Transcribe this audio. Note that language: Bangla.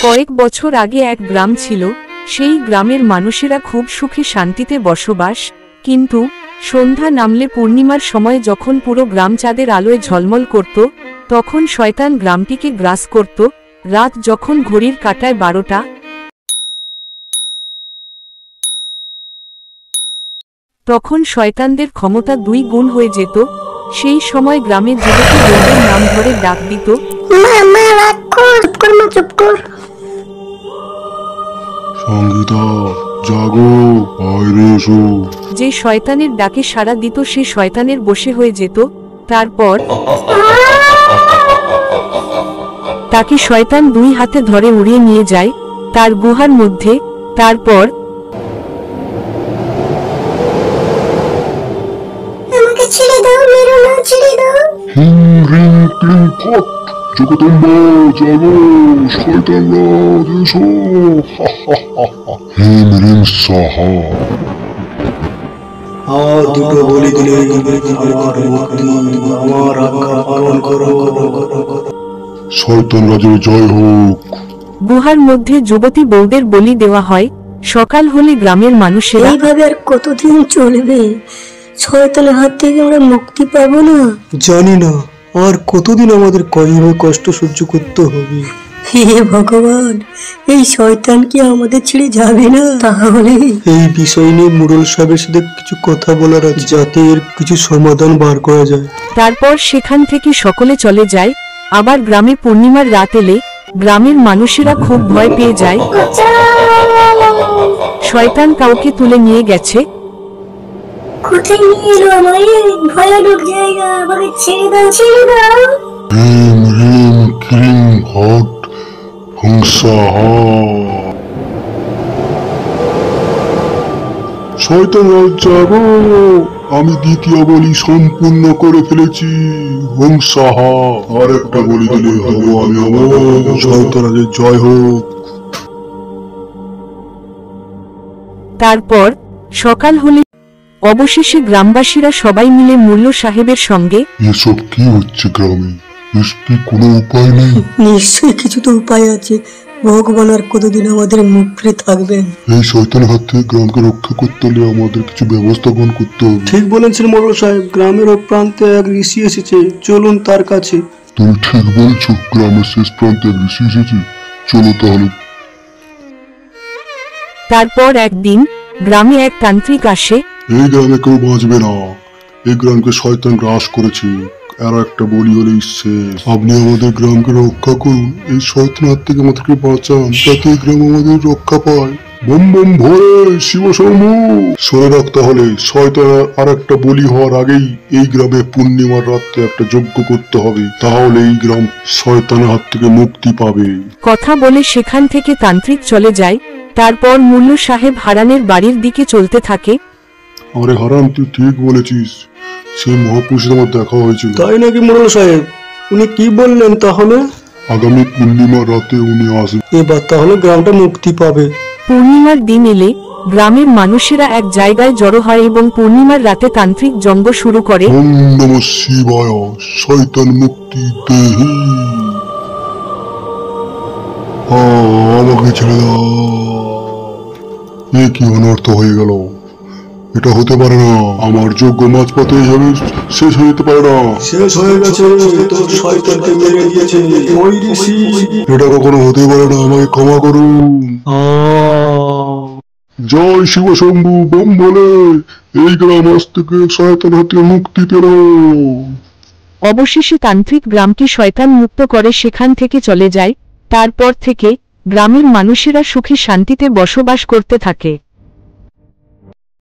কয়েক বছর আগে এক গ্রাম ছিল, সেই গ্রামের মানুষেরা খুব সুখে শান্তিতে বসবাস। কিন্তু সন্ধ্যা নামলে পূর্ণিমার সময় যখন পুরো গ্রাম চাঁদের আলোয় ঝলমল করত, তখন শয়তান গ্রামটিকে গ্রাস করত। রাত যখন ঘড়ির কাঁটায় 12টা, তখন শয়তানদের ক্ষমতা 2 গুণ হয়ে যেত। সেই সময় গ্রামের যুবতী বউদের নাম ধরে ডাক দিত, সঙ্গীতা জাগো, বাইরে এসো। যে শয়তানের ডাকে সাড়া দিত সে শয়তানের বশে হয়ে যেত। তারপর তাকে শয়তান 2 হাতে ধরে উড়িয়ে নিয়ে যায় তার গুহার মধ্যে। তারপর হিম হ্রিম ক্লিম ফট, জগদম্বা জাগো, শয়তান রাজ এসো। হিম হ্রিম সাহা। দুটো বলি দিলে আমার মুক্তি, আমার আজ্ঞা পালন করো। শয়তান রাজের জয় হোক। গুহার মধ্যে যুবতী বউদের বলি দেওয়া হয়। সকাল হলে গ্রামের মানুষেরা, এইভাবে আর কতদিন চলবে? শয়তানের হাত থেকে আমরা মুক্তি পাবো না। জানি না আর কতদিন আমাদের কয়ভাবে কষ্ট সহ্য করতে হবে। হে ভগবান, এই শয়তান কি আমাদের ছেড়ে যাবে না? তাহলে এই বিষয় নিয়ে মুরল সাহেবের সাথে কিছু কথা বলার আছে, যাতে এর কিছু সমাধান বার করা যায়। তারপর সেখান থেকে সকলে চলে যায়। আবার গ্রামে পূর্ণিমার রাত এলে গ্রামের মানুষেরা খুব ভয় পেয়ে যায়। শয়তান কাউকে তুলে নিয়ে গেছে। কোথায় নিয়ে এলো আমায়? ভয়ানক জায়গা, আমাকে ছেড়ে দাও, ছেড়ে দাও। হিম হ্রিম ক্লিম ফট, হংসাহা। শয়তান রাজ জাগো, আমি দ্বিতীয় বলি সম্পূর্ণ করে ফেলেছি। হংসাহা। আর একটা বলি দিলে হবো আমি অমর। শয়তান রাজের জয় হোক। তারপর সকাল হলে অবশেষে গ্রামবাসীরা সবাই মিলে মুল্লো সাহেবের সঙ্গে, এসব কি হচ্ছে গ্রামে? এর কি কোনো উপায় নেই? নিশ্চয়ই কিছু তো উপায় আছে। ভগবান আর কতদিন আমাদের মুখ ফিরে থাকবেন? এই শয়তানের হাত থেকে গ্রামকে রক্ষা করতে হলে আমাদের কিছু ব্যবস্থা গ্রহণ করতে হবে। ঠিক বলেছেন মোড়ল সাহেব, গ্রামের ও প্রান্তে এক ঋষি এসেছে, চলুন তার কাছে। তুমি ঠিক বলছো, গ্রামের শেষ প্রান্তে এক ঋষি এসেছে। চলো তাহলে। তারপর একদিন গ্রামে এক তান্ত্রিক আসে। এই গ্রামে কেউ বাঁচবে না, এই গ্রামকে শয়তান গ্রাস করেছে। আর একটা বলি হলেই শেষ। আপনি আমাদের গ্রামকে রক্ষা করুন, এই শয়তানের হাত থেকে আমাদেরকে বাঁচান, যাতে এই গ্রাম আমাদের রক্ষা পায়। বম বম ভরে শিব শম্ভু। শুনে রাখ তাহলে, শয়তান আর একটা বলি হওয়ার আগেই এই গ্রামে পূর্ণিমার রাতে একটা যজ্ঞ করতে হবে, তাহলে এই গ্রাম শয়তানের হাত থেকে মুক্তি পাবে। কথা বলে সেখান থেকে তান্ত্রিক চলে যায়। তারপর মুল্লু সাহেব হারানের বাড়ির দিকে চলতে থাকে। আরে হারান, তুই ঠিক বলেছিস, সেই মহাপুরুষের আমার দেখা হয়েছিল। তাই নাকি মোড়ল সাহেব? উনি কি বললেন তাহলে? আগামী পূর্ণিমার রাতে উনি আসবেন। এবার তাহলে গ্রামটা মুক্তি পাবে। পূর্ণিমার দিন এলে গ্রামের মানুষেরা এক জায়গায় জড়ো হয় এবং পূর্ণিমার রাতে তান্ত্রিক যজ্ঞ শুরু করে। ওম নমঃ শিবায়, শয়তান মুক্তি দেহি। আমাকে ছেড়ে দাও। এ কি অনর্থ হয়ে গেল? এটা হতে পারে না, আমার যোগ্য মাঝপথে এইভাবে শেষ হয়ে যেতে পারে না। শেষ হয়ে গেছে, তোর শয়তানকে মেরে দিয়েছে ওই ঋষি। এটা কখনো হতে পারে না, আমাকে ক্ষমা করুন। জয় শিব শম্ভু বম বলে এই গ্রাম আজ থেকে শয়তান হাতে মুক্তি পেল। অবশেষে তান্ত্রিক গ্রামকে শয়তান মুক্ত করে সেখান থেকে চলে যায়। তারপর থেকে গ্রামের মানুষেরা সুখে শান্তিতে বসবাস করতে থাকে।